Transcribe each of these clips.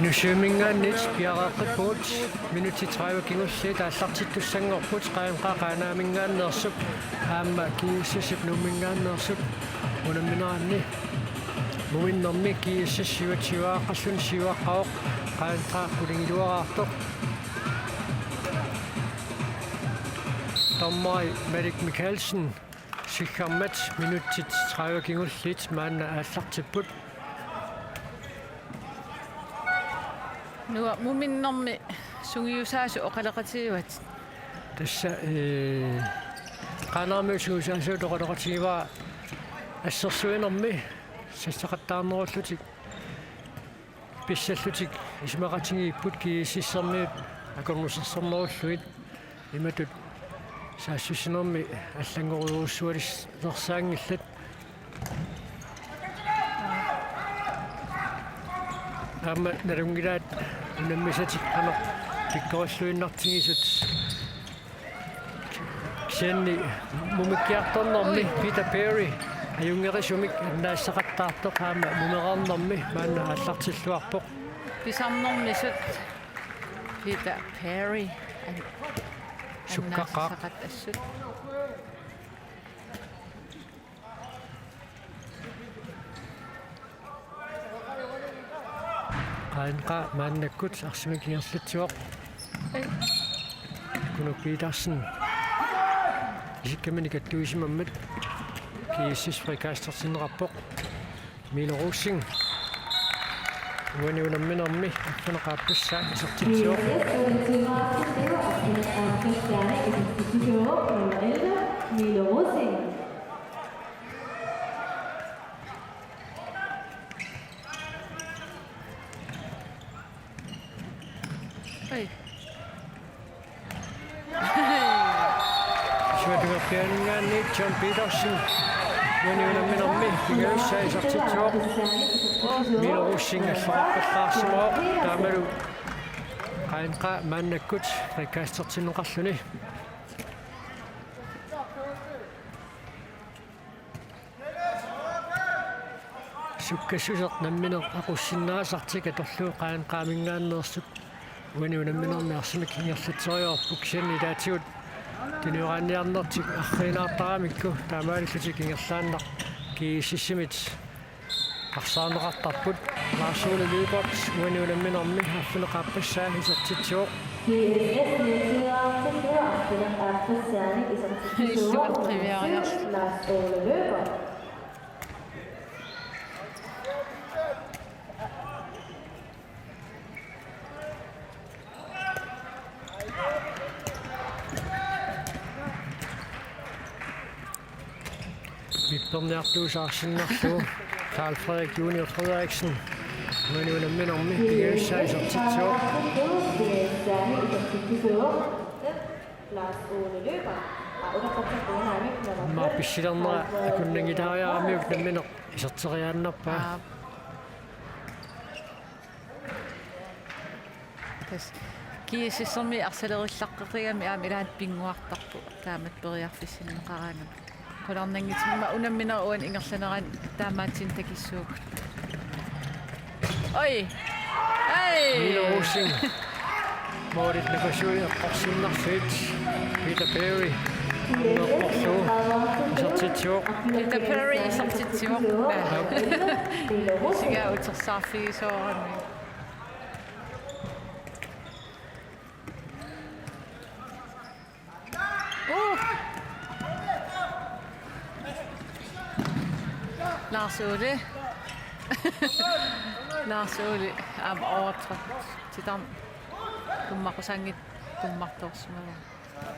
Kinussuumingaannit piaqaaqqippuut minuti 30 kinulli taallartittussanngorput qaanaamingaannersuk aamma kiissisip nummingaannersuk unamminaanni muinnermi kiississivativaaqallun sivaqqaoq qaanqaaqqulingiluaraartoq Tommai Merik Mikkelsen sikkarmat minutit 30 kinullit maanna aallartipput Nuo muminnermi sungiusaasu oqalaqatiuat tassa qaanaarmi sungiusaasu toqalaqatigivaa ассерсуинерми сассақаттаарнеруллутик писсаллутик исмақатингииппут кииссиссермиут акорнусерсернеруллуит иматут саассусинерми аллангоруйуссуалис нерсаангиллат амма налунгилаат унаммисатик ана пиккориллуиннартигисут ксенни мумиккиарторнерми Питер Перри аюнгерисумик наассақаттаартоқ аама мунераарнерми маана аллартиллуарпоқ писарнэрмисут Питер Перри суккақаа ассут qaanqa maannakkut arsimikingерлutsuoq kunu Petersen isikkamini kattuisimammat kiissis frikaastersinerappoq Milo Russing uaniunamminermi affanaqaappissaa isertitsuoq Milo Russing Oi. Suatugapianingaanni John Petersen uaniunamminermi kigaussaa isertitsuoq Milo Russing аллақарпаллаарсимаоқ таамалу qaanqa maannakkut frikaastersineqarluni sukkassuseq namminer aqussinnaasartika torlu qaanqaamingaannersuk uaniunamminermi arsimik ingerlatseriorpuk sianni taatigut tiniuraanniarnertik arriinaartaramikku taamaalillutik ingerlaannar kiississimit арсаарнеқартарпут Ларсула Либерт уаниунамминерми аффинеқарпассаа исертитсуоқ Vipperniartuusаарsinnarluu Carl Frederik Junior Frederiksen uaniunamminermi kigaussaa isertitsuoq maa pissilernera akunnangitariaramiuk namminer iserteriaannarpaa tas kiississermi arsalerillaqqiqigami aam ilaat pinguartarpu taamat periarfissinneqaraanam Kolarnangitsimma unamminer uan ingerlaneran taamaatsin takissuugut. Oi. Hey. Milo Russing. Morit nakasuya qarsinnarfit Peter Perry. Naqorlu isertitsuoq. Peter Perry isertitsuoq. Siga utersaarfigisoorami. Lars Ole am overtrådt til dem. Tummaqusangit tummartorsmala.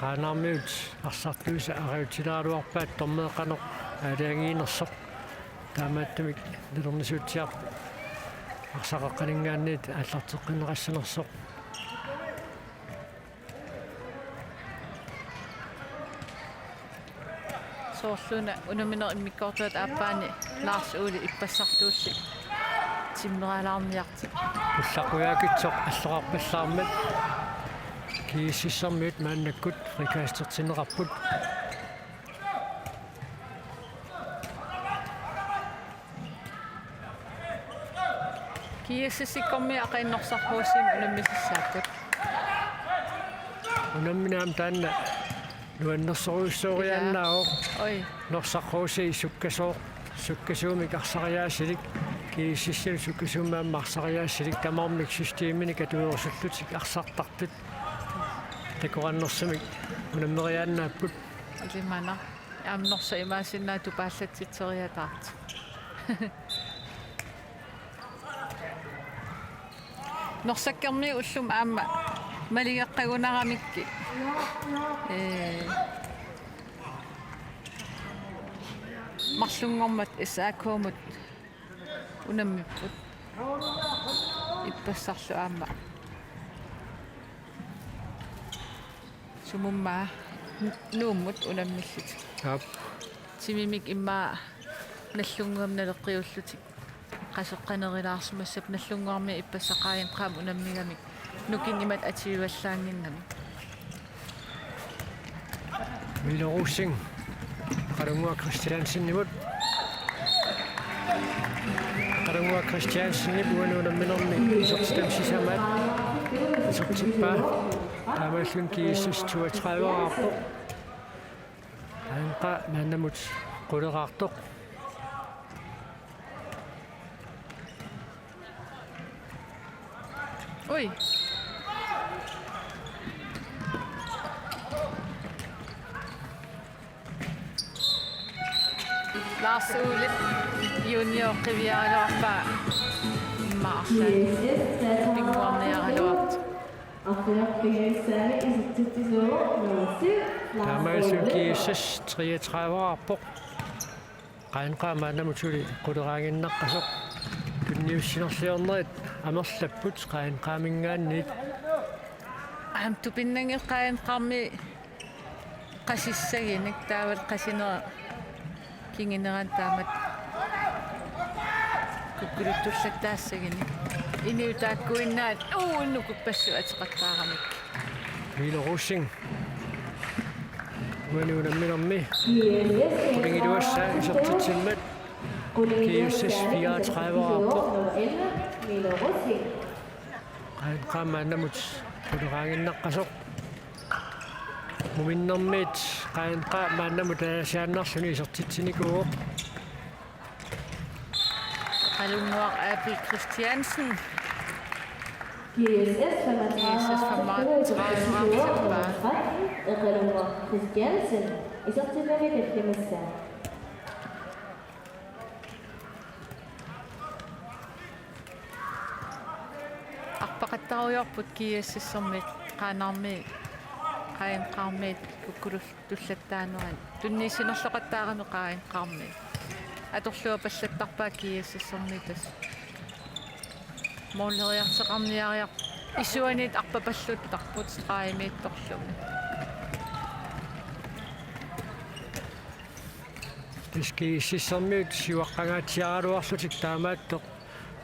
qaanaarmiut arsartuusa ariutilaaruarpaat tormeeqanoq aaliangiinersoq taamaattamik nilernisuutsiar arsaqaqqaningaanniit аллартеққинеқассанерсоқ Soorluna unaminer immikkortuat aappaani Lars Ole ippassartuulli timmeralaarniarti. уллақуяакитсоқ аллоқарпаллаармат кииссисэрмиут мааннаккут фрикаастерсинеқарпут Kiississikkormi aqinnorsarruussim unammisissaappat. Unamminaam taanna nuannersoruissooriaannaaoq Oi. norsaqquusi sukkasuumi karsariaasilik kiississinu sukkasuummaammarsariaasilik tamarmik systeemini katuuersullutik arsartartut takorannersumik unammeriaannaapput Ilimana. Amnorsa imaasinna tupaallatsitseriataart. Norsakkermi ullum aamma maligeqqagunaramikki. Marlungormat isaakuumut unammipput. Ippassarlu aamma. Sumummaa nuummut unammillut. Taap Timimik immaa nallunguamnaleqqiullutik qaseqqanerilaarsumassap nallunguarmi ippassaqaayanqaam unammigamik nukin imat atiuallaanginnami Milerussing Qarungua Christiansinnimut Qarungua Christiansinnip uanuunamminermi isortamsisamaat isortippaa taamallun kiissus 32 Anqa naannamut quleraartoq Oi Lars Ulit junior qiviaraluarpaa immaarlaan pinguarniaraluart taamallun kiissas 33 qaanqaa maannamutuli quleraanginnaqqasoq tunniussinerliornerit amerlapput qaanqaamingaanniit am tupinnangil qaanqarmi qasissaginik taavat qasinera kingineran taamat kukkuluttullattaassagini iniutaakkuinnaat nukuppassu ateqattaaramik Milerussing uanuunamminermi qingiluassaa isortitsimmat kiissas 34 qaanqaa maannamut quleraanginnaqqasoq muminnermiit qaanqaa maannamut aasiaannarluni isortitsinikuuq qalunnuaq Apple Christiansen Jesus format 30 Qalunguaq Christiansen isortimaritaffimassаа arpaqattaruyorput kiassissermit qaanarmi qaanqaarmiit kukkulullullattaanuan tunniisinerloqattaarami qaanqaarmi atorlua pallattarpaa kiassissermitas mooleriarteqarniariaq isuaniit arpapalluttarput qaimiittorlumi Tiskiississermiut siuaqqangaatiaraluarlutik taamaattoq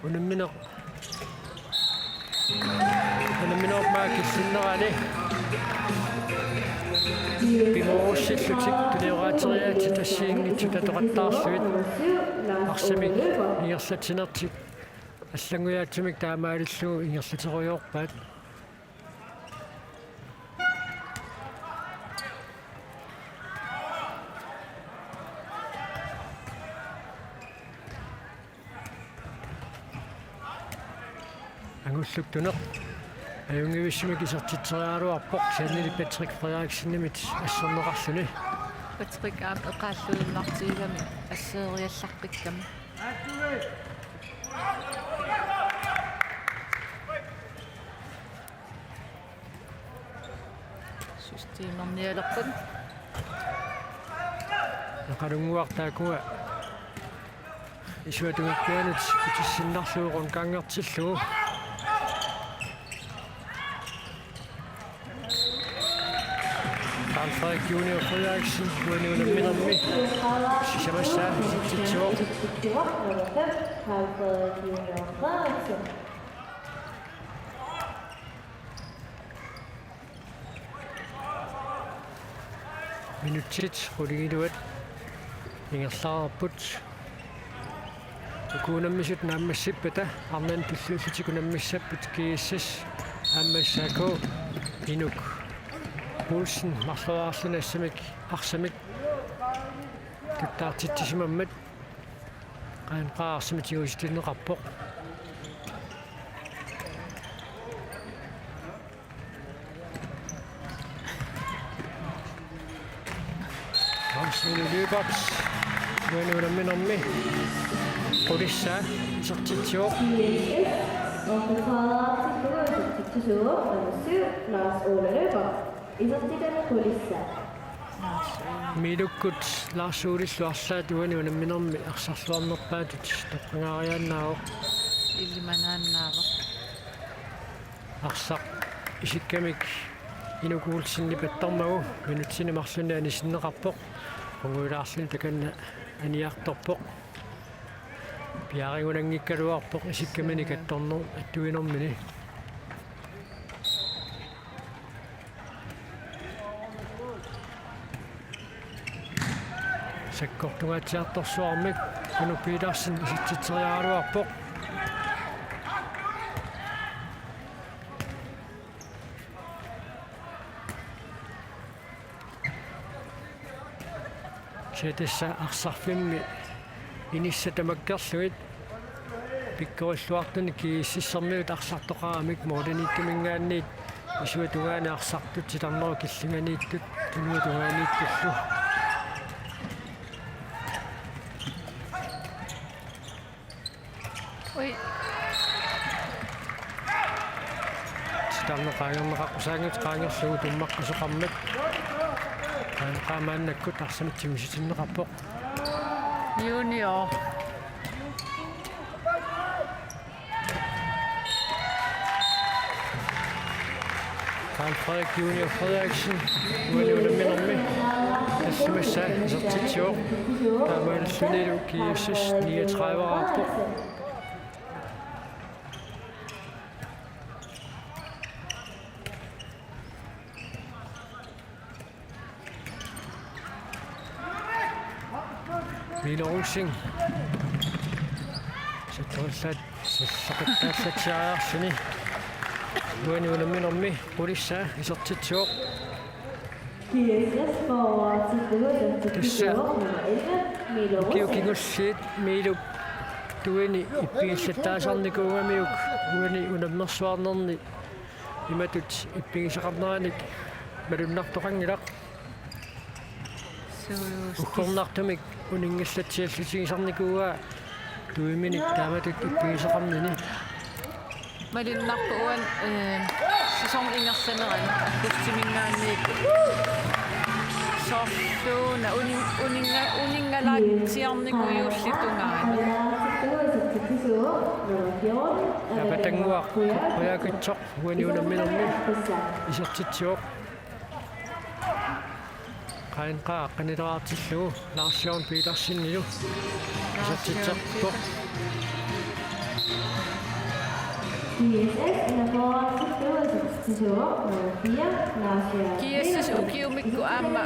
unammineq unamminerpaa kissinnerani Pimuussillutik tulioraateriaati tassiingitsu tatoqattaarluit arsamik ingerlatinertik аллангуяатсумик таамаалиллуу ингерлатеруйорпаат ангуллуктунеқ аюнгивиссимик исертитсериалуарпоқ саннили Патрик Фредериксиннимит ассернеқарлуни Patrick aam eqaalluunnartiigami asseeriallarpikkami systeemernialerput нақалунгуартаакуа исуатугаккуанут итиссиннарлуурун кангертиллуу Carl Frederik Junior Frederiksen uanuunamminermi sisamassаа sitsitsoo Carl Frederik Junior Frederiksen minutsit quligiluat ingerlaarput Kuunammisut naammassippata arnan tulluullutikunammissapput kiissas aammassaako inuk Olsen marluaarlunassamik arsamik tuttaartissisimammat qaanqaarsimit juustinneqarpoq Løbert uanuunamminermi qulissa sertitsuoq Og forklarer nummer 7, Lars Ole Løber. Isotiden kulisse. milukkut laarsuulisluarlaat uanuunamminermi arsarluarnerpaatut toqqangaariaannaaoq illimanaannaava arsaq isikkamik inukuulsinni pattarmagu minutsini marlunaani sinneqarpoq qunguilaarsini takanna aniartorpoq piaringunangikkaluarpoq isikkamani kattorner attuinermini sakkortungaatiartorsuarmik kunu Petersen isitsiteriaaluarpoq Tässä arsarfimmi inissa tamakkerluit pikkuilluartuni kiississermiut arsartoqaramik moodaniittumingaanniit isuutungaani arsartut sitarneru killinganiittut tumuutungaaniittullu oi sitarneqaangerneqaqqusaangut qaangerlugu tummaqqasuqarmak qaamaannakkut arsamitsimisitinneqarpoq junior Carl Frederik Junior Frederiksen uanuunamminermi tassamassa isertitsuoq taamaalluunilu kiissas 39-arpoq Milo Rosing Satorlat saqattaallatsiariarsuni uanuunamminermi qulissa isertitsuoq Kiesses forward nummer 11, Milo kiukingulliit miiluk tuini ippigillattaasarnikuungamiuk uani unammersuarnerni imatut ippigisaqarneranik malunnartoqangilaq ukkornartumik uningallatsiallusigisarnikuugaa tuiminik taamatut ippigisaqarnini malunarpuuan sisong ingersaneran akkustimingaanniik sorluuna uningalaatsiarnikuyuullitungaana Apatanguaq quyaakitsoq uanuunamminermi isertitsuoq qainqaa qanileraartillugu Lars-Jørgen Petersen-nilu isertitserpoq kiesses ukiumikku aamma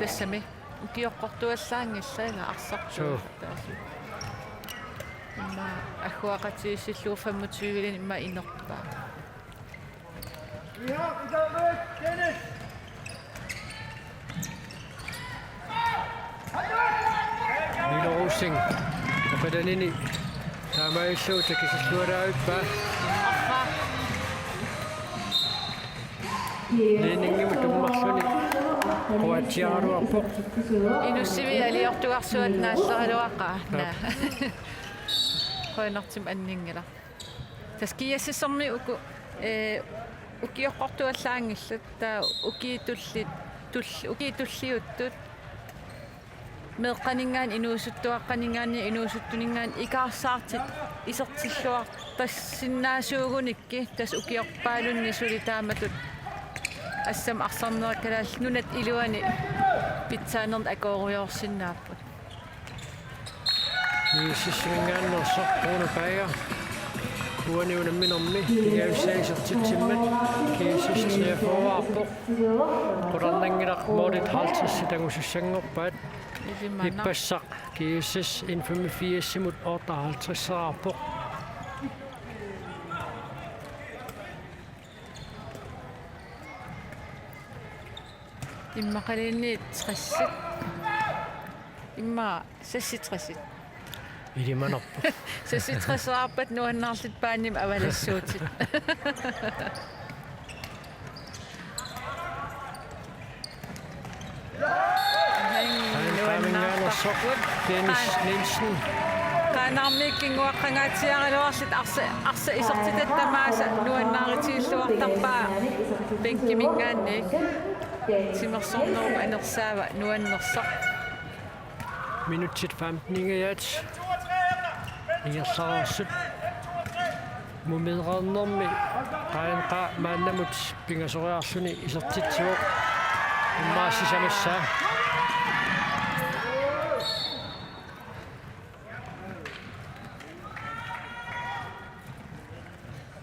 tassami ukiorqortuallaangillaiga arsartu imma agguaqatiisilluu 25 imma inerpaa Milo Rosing apadanini taamaillu takisisluaraayuppaa Neeningimut tummarluni quatiaruarpoq inussivi aliortuarsuat naalleriluaqaa naa qoinertim anninngila taskiassissermi uku ukiorqortuallaangillat taa ukiitulliuttut meeqqaningaan inuusuttuaqqaningaanni inuusuttuningaan ikaarsaartit isertilluartassinnaasuugunikki tas ukiorpaalunni suli taamatut assam arsarnerakalaall nunat iluani pitsaanernt akooriorsinnaappat Kiississingaannersoq quunupaaga uanuunamminermi igaussaisertitsimmat kiissisteriafoarpoq qularnangilaq moodit haltissitangussussangorpaat Ilimana. Ippassaq kiissas infamifiassimut ortaraltrissaraarpoq. Immaqaliinniit 60. Imma sassitrissit. Ilimanarpoq. Sassitriseraarpat nuannaarlit paannim avalassuutit. Nuannaartarpoq Dennis Nielsen. Qaanarmiikkinguaqqangaatiarluarlit arsa isortitattamaasa nuannaaritiilluartarpaa penkkimingaannik simersornerum anersaava nuannersaq Minutsit 15 ingayaat. Ingersararsut. Mumedreernermi qaanqa maannamut pingasoriarsuni isortitsuoq. Immaasisamassaa.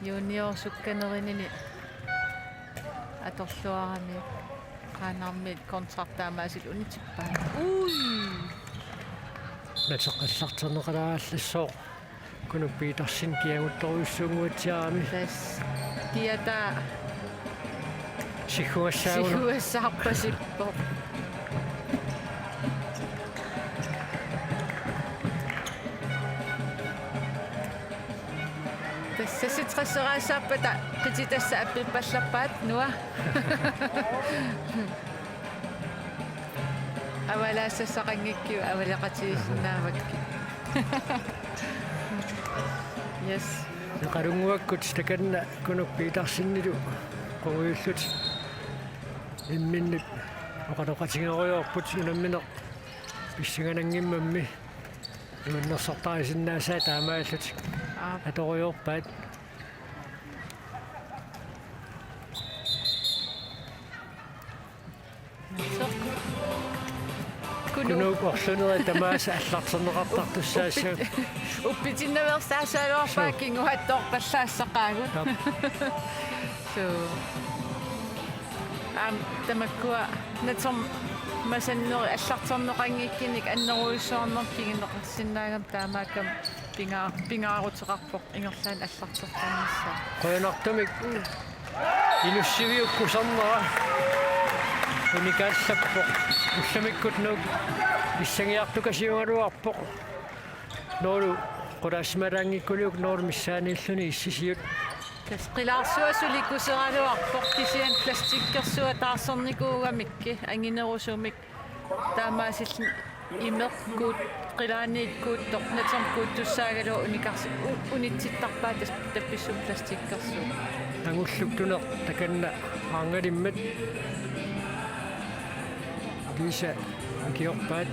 junior sukkanerini atorluarami qaanarmiit kontraktaamasik unitippaa ui Natseqqassarterneqalaallassoq kunuppiitarsin kianguttoruissuunguatiarami tas kiata siguassauna siguassaarpasippo тассаситрасераасааппата qititassa аппиппалларпаат нуа авалаассассақангиккиу авалеқатигисиннаавакки yes qalunguakkut takanna kunuppiitarsinnilу qoruullut imminnut oqaloqatingeruyorput unammineq pissinganangimmammi nuannersartarisinnaasаа taamaallut atoriorpaat kunuk orluneri tamaasa allarterneqartartussaassa uppitinnaverastaasaaluarpaakkinguhattoorpallaassaqaagut so tamakkua natom masanneri аллартернеқангиккиник аннеруисsuarnerkigineqarsinnaagam taamaakam pingaaruteqarpoq ingerlaan аллартертарнissaa qoyanartumik inussiviukkusarnera unikaassappoq ullamikкут nuuk issанgiartukasiungaluarpoq noolu qulaassimalaangikkuliuk noolu missaaniilluni issisiut tas qilaarsuassulikuseraluarpoq kisian plastikkersuа taarsernikууgamikki anginerusumik taamaasillni imeqkuut qilaaniikkuuttoq naterkuut tussaagaluu unikarsi unitsittarpaa tas tappissum plastikkersu angulluktuneq takanna aangalimmat kiisa kiorpaat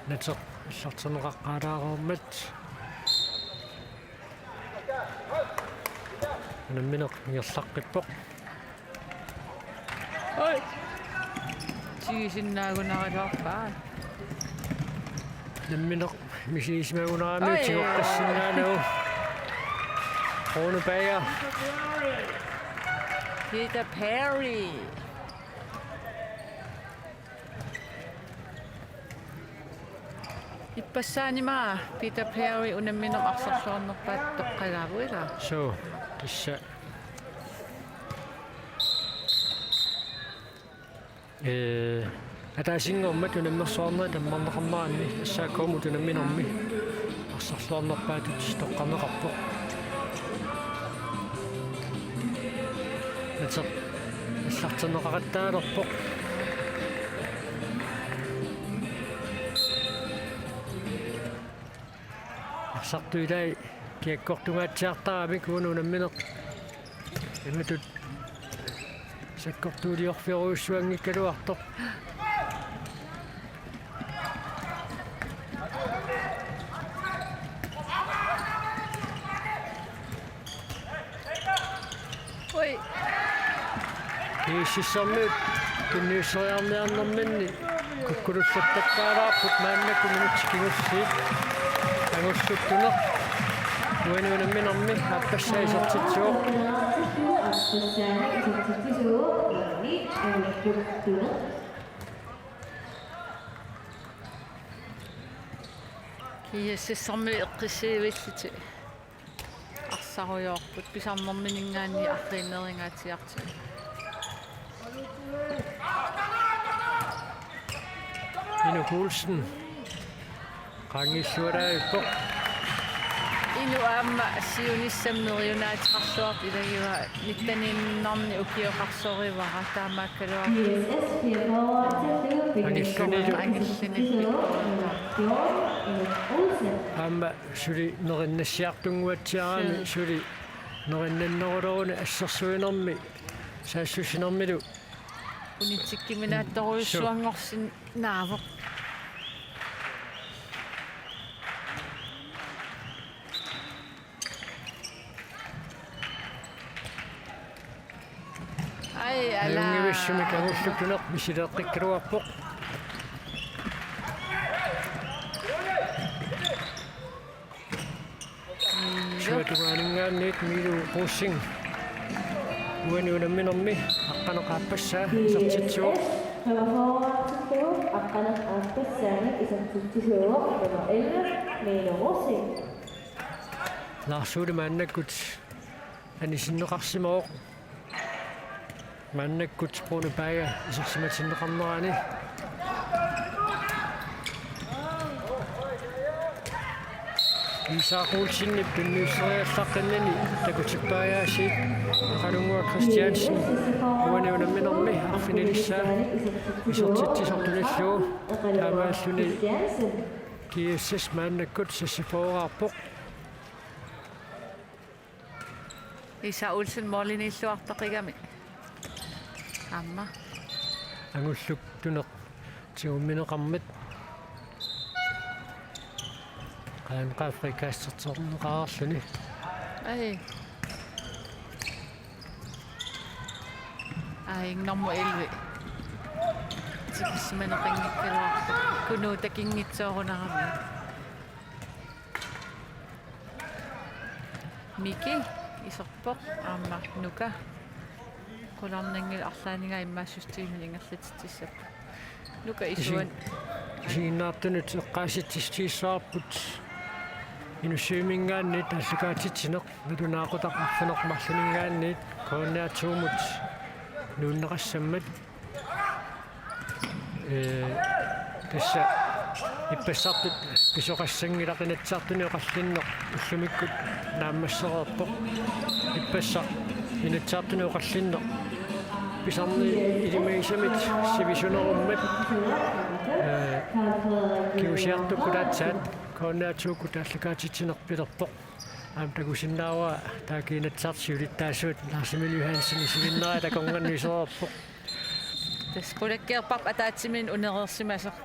natseq аллартенеқаққалаарермат намминеқ иерлаққиппоқ ой тигисиннаагунаралуарпаа намминеқ мисиисмагунаами тиоққассиннаанау Ronebæger Peter Perry иппассаанима Peter Perry унамминеқ арсерлуарнерпаат тоққалаавуила so тисса атаасингормат унаммерсуарнера таммарнеқармаанни ассааккууму тунамминерми арсерлуарнерпаатут тоққамеқарпоқ натсеқ аллартенеқараттаалерпоқ арсартуилай киаккортунгаатсиартарамик унунамминеқ иматут саккортуулиорфируйссуангиккалуартоқ ой Исиссарнут кинниуссериарниарнэрминни kukkulussattakkaalaapput maannaku minutsikingulliit angussuttuneq uanuunamminarmi appassaa isortitsuoq Kiassissermi eqqisiivilliti arsarujoorput pisarnerminingaanni arrinneringaatiarti Inu Poulsen qangissualaayuppoq inu aamma siunissamneriunaatirarluart ilagiva nittaniinnarni ukioqarsoriuvara taamaakkaluar Amma suli nerinnassiartunguatsiarami suli nerinnanneruloruni assersuinermi saassusinermilu unitsikkiminaattoruissuangorsin naavoq ai ala ayungivissumik angulluktuneq misileeqqikkaluarpoq suatugaaninggaanniit miilu quussing uaniunamminermi aqqaneqaapassaa isertitsuoq Laarsuuli maannakkut anissinneqarsimaoq maannakkut Brunepaaga isersimatinneqarnerani Isaaquulsinnip pinnuisseriallaqqannani takutippaagaasiit qalungua Christiansen uaniunamminermi arfinilissaa isortittisortunalluu taamaalluni kiissas maannakkut sassifoorаарpoq Isa Olsen mollinilluartaqigami amma angulluktuneq tiummineqarmat qaanqaafrikaastertorneqaarluni ingnormu ilvi tikismaneqinngikkaluarta kunuutakinngitsoorunarami Miki isorpoq aamma nuka qularningil arlaaninga immaassustiimin ingerlititissap nuka isuan isiinnaartunut eqqaasittistiissaarput inussuimingaanniit аллукаатитсинеқ налунаақутақ арфинеқмарлунингаанниит коонниатсуумут нууннеқассаммат тасса иппассартут писоқассангилақинатсаартуни оқаллиннеқ уллумиккут нааммассереерпоқ иппасса инатсаартуни оқаллиннеқ писарни илимаисамит сивисунеруммат киусиартуккулаатсаат кооннаатсуукку тааллакаатитсинерпилерпоқ аам такусиннаава таакиинатсаартсиулиттаассуут Ларсимил Юхансен исигиннера таконгannисерерпоқ таскулаккиерпап атаатсимин унерерсимасеқ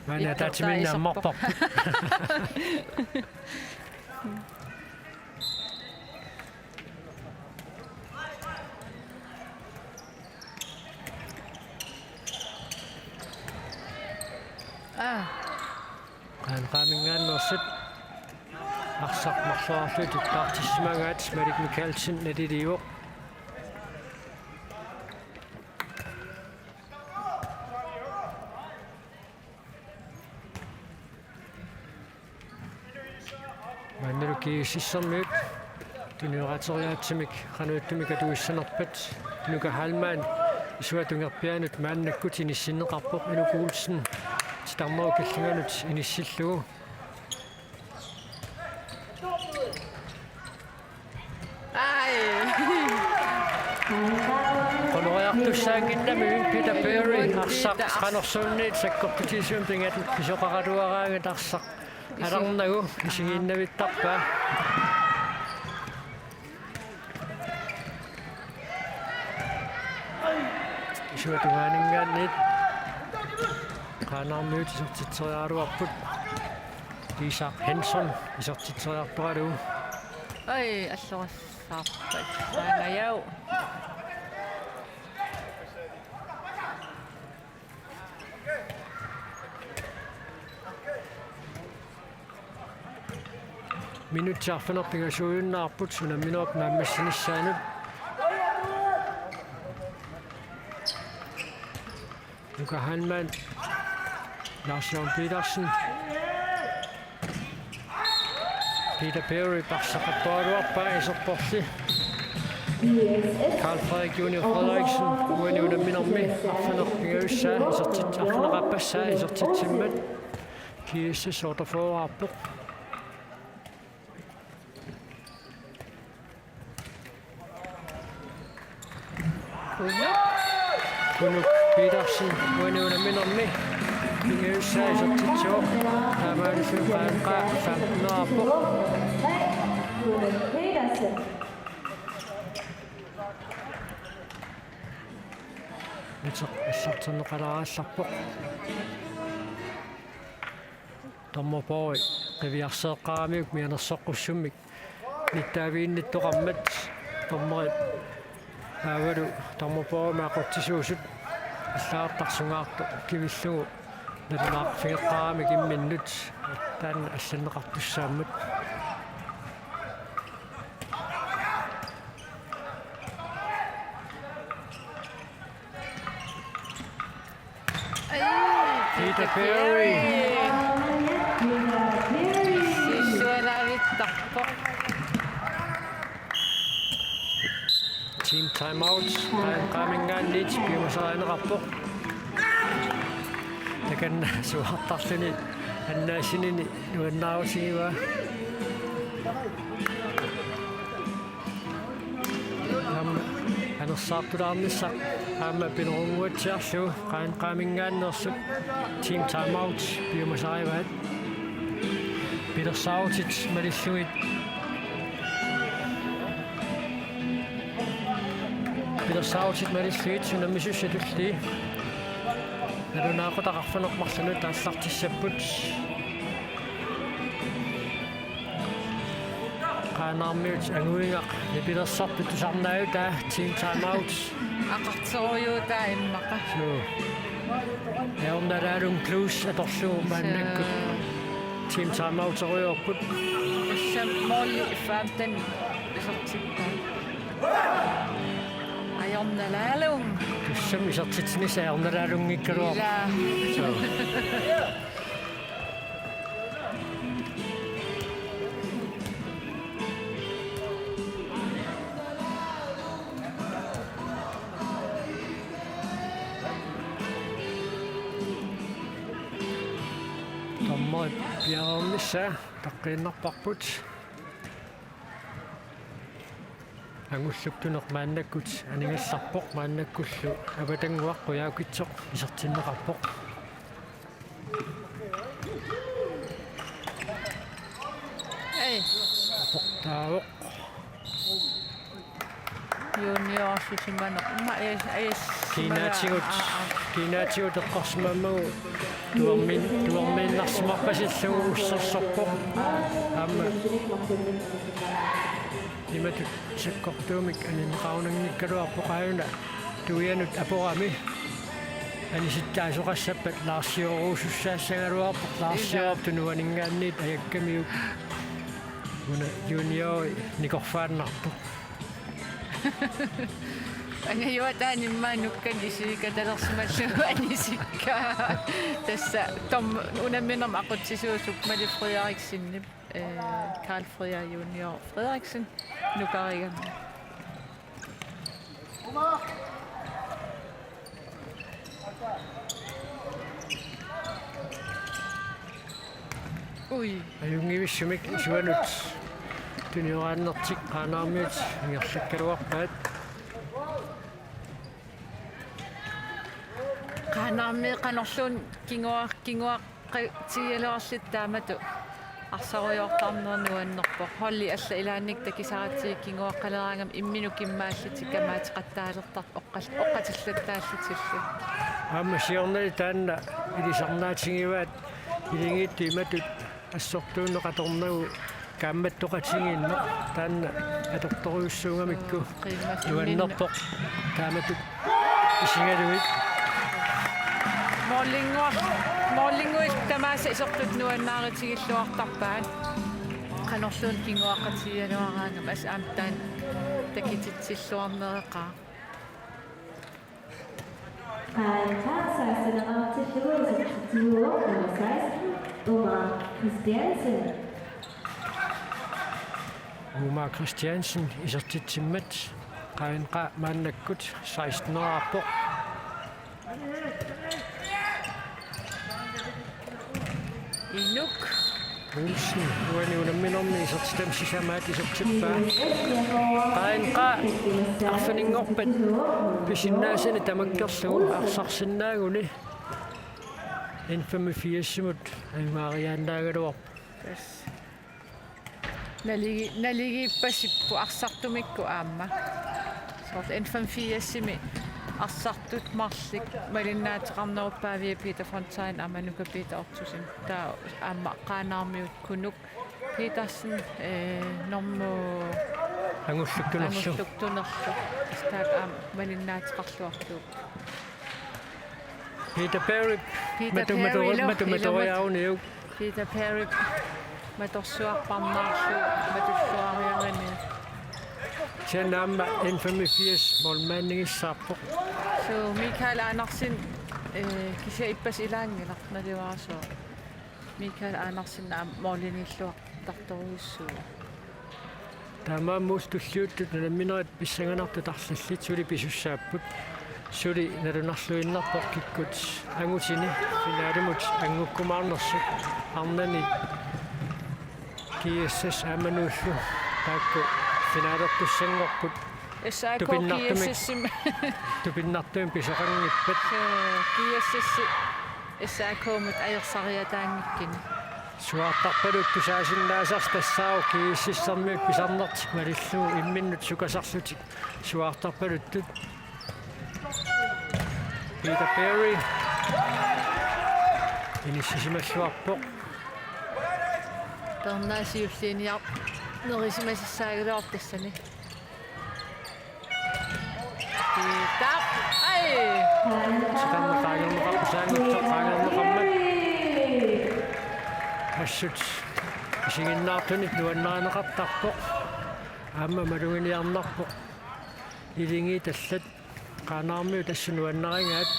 маана атаатсимин нааммарпар qaaminggaannersit арсармарлуарлут таартиссимагаат Малик Микаэлсен налилиуоқ маннеруки сиссермиут тунератериаатсимик qanуuттумик атуиссанерпат нука халмаан исуатунгерпианут мааннаккут иниссиннеқарпоқ Inu Poulsen титармау киллинганут иниссиллугу Qoloриартуссаангиннами Peter Perry арсақ qanорсуунниит саккорпутисиум тингат писоқаратуараангат арсақ аларнагу исигииннавиттарпаа исуатугаанингаанниит qaanarmiut isortitseriaaluarput Isaac Hanson isortitseriarparaluu ai аллорассаарпат саангаяу минутсаарфанер пигасуйуннаарпут сунамминерп нааммассинissaanут Luka Hanman Lars-Jørgen Petersen Peter Perry Barsaqapparuarpa isorporli Carl Frederik Junior Frederiksen uaniunamminermi arfanerpigaussa isortit arfanerapassaa isortitsimmat kiissa sortaforaarpoq Kunuk Petersen uaniunamminermi pigaussa isortitsuoq taamaanisum qaanqaa 15-arpoq Assartorneqalaraallarpoq Tommopoi qiviarseeqqaramiuk mianersoqqussummik nittaaviinnittoqarmat tommerit aavalu Tommopoi maaqortisuusut allaaartarsungaartu kivillugu nalinaaqfigeqqaramik imminnut taanna assanneqartussaammat Peter Perry. Team timeout. Qaamingaanniit piumasaraanерarpoq. Takan suartarluni annaasinini nuannaarusigiva. Anersaartulaarnissaq aama pinerunguatsiarlu qaamingaannersut team timeout piumasarivaat pilersaarutit malillugit sunammisussalulli nalunaaqutaqarfanermarlunu taallartissapput qaanaarmiut anguingaq nipilersarput tusarnaayuta team timeout aqarterujuutaa immaqa Eornalaalum plus atorlugu maannakkut team timeout eruyorput assam molli faamtan isortittaa ajornalaalum tussam isortitsinisa eornalaalungikkaluar Tommoit piaornissa taqqiinnarparput angulluktuneq maannakkut aningassarpoq maannakkullu avatanguaqquyaukitsoq isertinneqarpoq taavoq juniorsusimaneq ma ayas kiinaatigut eqqarsmammagu tuarmiinnarsimarpasillugu ussersorpoq aama imatut sakkortuumik aninneqaunanngikkaluarpoq aayuna tuianut aporami anisittaasuqassappat laarsioruusussaassagaluarpoq laarsiorp tunuaningaanniit ayakkamiuk una junior nikorfaannarpoq Angajuataanimmaa nukkan isiikatalersimallugu anisikkaa tassa tom unamminerm aqutsisuusuk Mali Frederiksen Carl Frederik Junior Frederiksen nukarigam Ui ajungivissumik suanut tuniорааннэртик qaanaarmiut ngerlakkaluarpaat qaanaarmi qanorluun kinguaq taamatu арсаруйортарнернуаннерпоқ холли алла илаанник такисаратсиг кингуаққалераангам иммину киммааллити камаати қаттаалертар оққатиллаттааллитилли аама сиорнали таанна илисарнаатингиваат илингитти иматут ассортууннеқаторнагу камматтоқатингиинне таанна аторторуйуссуунгамикку нуаннерпоқ тааматут исингалуит Morlingua tamasa isортут нуаннааритигиллуартарпаат qanorluun kinguaqqatialuaraanam as aamtaan takititsilluarnereqaa Kainka 1672 nummer 16, Omar Christiansen. Omar Christiansen isartitsimmat qainqa maannakkut 16-nerarpoq Inuk Olsen uaniunamminorni isartitam sisamaat isartippaa qainqa arfaningorpat pisinnaasani tamakkerlugu arsarsinnaaguni infamifiassimut aimaariaannaagaluarp tas naligiippasippu arsartumikku aamma sort infamfiassimi arsartut marlik malinnaatiqarneruppaaviа Peter Fontaine amanukapiita ortusin taa aamma qaanaarmiut kunuk Petersen normu angulluktunerlu staak aam malinnaatiqarluarluup Peter Perry matumatoriauniu Peter Perry matorsuarparnaarlu matulluariarani Senamma infamifias molmaannigissaarpoq so Mikael Andersen kisa ippas ilaangilarnaliuarsuo Mikael Andersen morlinilluaq tartoruussuu Tama mustulliuttut namminerat pissanganartu tarlallit suli pisussaapпут suli nalunarluinnarporkikkut angutini finaalimut angukkumaarnersuk arnani kiissas amanuullu taakku finaalertussangorput Essaakookiassassim tupinnartuin pisoqanngippat kiassassi essaakoomat ajersariataangikkini suartarpalut tusaasinnaasars tassaau kiississarmiut pisarnertik malilluu imminnut sukasarlutik suartarpaluttut Peter Perry inississimalluarpoq Ternaasiulliiniaq nerisimasissaagiluartassani Peter ai siqannaqaagerneqarpusaanguttoqaagerneqarmat assut isinginnaartunit nuannaaneqartarpoq aamma malunginiarnarpoq ilingi tallat qaanaarmiu tassunuannaringaat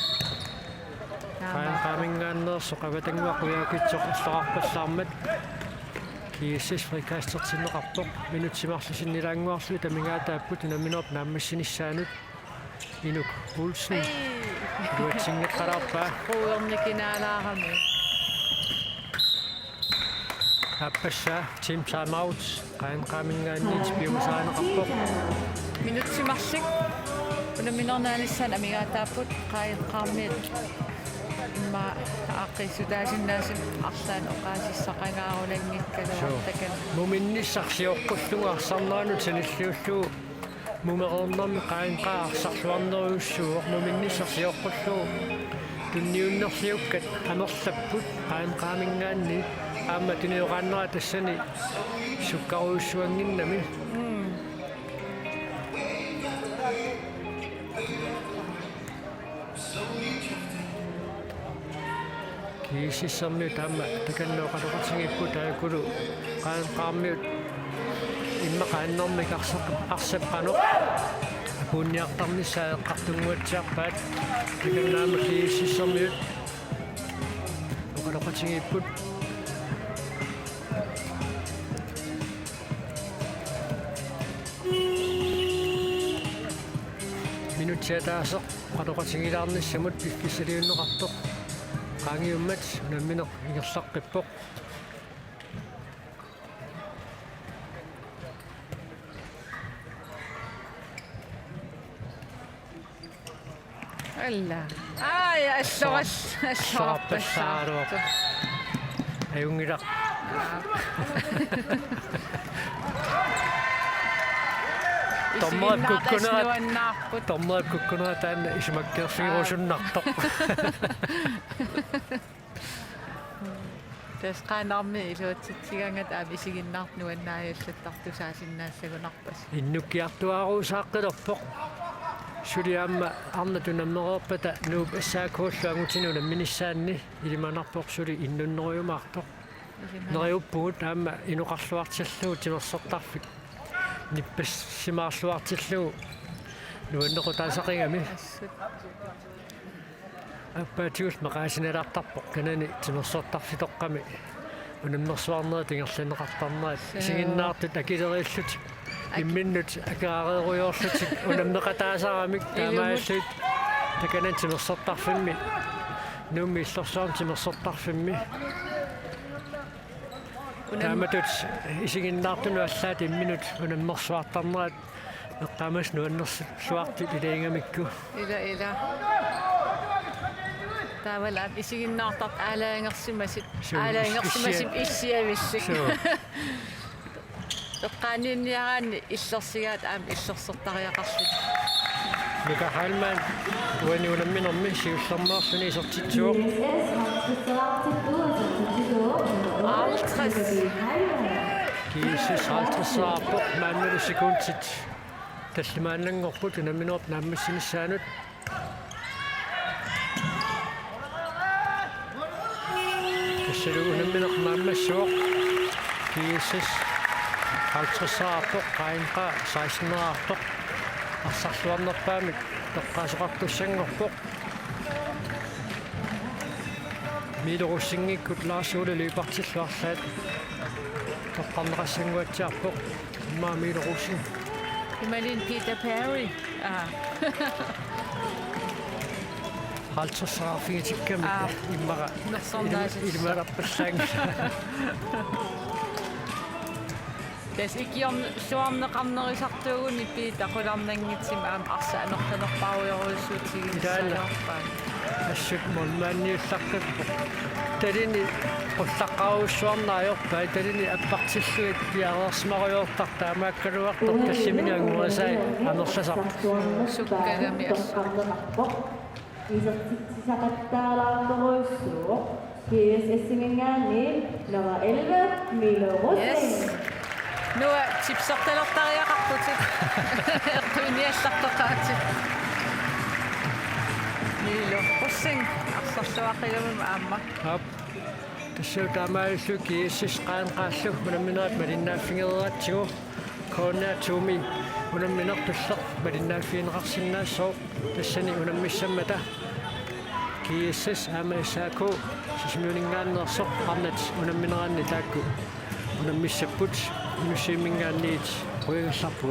qaanqaamingaanneerso qavatanguaquyaakitsoq allaqarpallaarmat kiissas frikaastertinneqarpoq minutsimarlusinnilaanguarlu tamingaataapput unamminerp naammassinissaanuut inuk Olsen luatsingeqqalarpaa quuernikinaalaarami appassaa team timeout qaanqaamingaanniit piumasaaneqarpoq minutsimarlik unamminernaalissan amigaataapput qaaqaarmiit imma aaqqisutaasinnaasum arlaan oqaasissaqangaarulanngikkaluartakan muminnissarsiorqulluga arsarnaanut sanilluullu mumeqornermi qaanqaa arsarluarneriussuuq muminnissarsiorqullugu tunniunnerliukkat amerlapput qaanqaamingaanni aamma tunioqaannera tassani sukkaruussuanginnami kiississermiut aamma takannuoqaloqartingipput taakulu qaanqaarmiut imma qaannermik arsaqqanoq apunniartarnissaeqqartunguatsiarpaat takannaama kiississermiut oqaloqartingipput minutsiataaseq qaloqartingilaarnissamut piffisaliunneqartoq qaangiummat unammineq ingerlaqqippoq alla ai allorappassaaruq ajungilaq Tommoat kukkunerat taanna isimakkiarsigirusunnartoq tas qaanarmi iluatsitsigangat aam isiginnaarnuannaajallattartusaasinnaassagunarpas innukkiartuaruusaaqqilorpoq suliaamma arnatunammereerpata nuup assaakhuulluangutinuuna minissaanni ilimanarpoq suli innunneruyumaartoq neriuppugut aama inuqarluartillugu timersortarfik nippas simaarluartillugu nuannequtaasaqingami аппаатигус мақаасинелаартарпоқ канани тимерсортарфитоққами унаммерсуарнера тингерланеқартарнерат сигиннаартут акилерииллут имминнут акаарееруйоорлутик унаммеқатаасарамик таамааллут таканан тимерсортарфимми нумми иллорсуарм тимерсортарфимми тааматут исигиннаартуну аллаат имминут унаммерсуартарнерат эққамас нуаннерсут суартут илаингамикку ила таавалаат исигиннаартарт аалаангерсимасит иссиависсик эққааниинниараани иллерсигаат аама иллерсертариақарлут микахалман уани унамминерми сиуллермаарлуни исертитсуоқ кисис алтэрсаарпоқ мааммалу секундтит таллимааннангорпут унамминерп нааммассинissaanут тассалуунамминеқ мааммассуоқ кисис алтэрсаарпоқ qainqa 16-нераартоқ арсарлуарнерпаамик тоққаасоқартуссангорпоқ милоруссингиккут лаасуула липартиллуарлаат тоққарнеқассангуатсиарпоқ имма милоруссин ималин Peter Perry алтэрсаарфигитикками иммара илмараппаллаанг Тэс икиорн суарнеқарнерисартуугуни пиита қуларнангитсим аама арсаанортанерпауйоруйссуутигинссаалерпаа ассут монмаанниулларпаппо талини qulлаққарууссуарнааёрпаа талини аппартиллуит пиареерсмаруйортар таамааккалуартор таллиминиангуасаа анерласар суккагами Isaqattaalaartoruissuuq KSS-ingaanni nummer 11 Milo Rosing. Nuа чипсорталертариақарпутик эққуниаллартоқаатик Мило Росing арсарлуақигамим аама ап тассаутаамааллу KSS qaanqaallу унамминаат малиннааффигерератсигу кооннаатууми унамминартуллеқ малиннааффиинеқарсиннаассоо тассани унаммиссаммата KSS аамассааку сисмиунингааннерсоқ қарнат унамминераанни таакку унаммиссаппут мусимингаанниит уягалларпу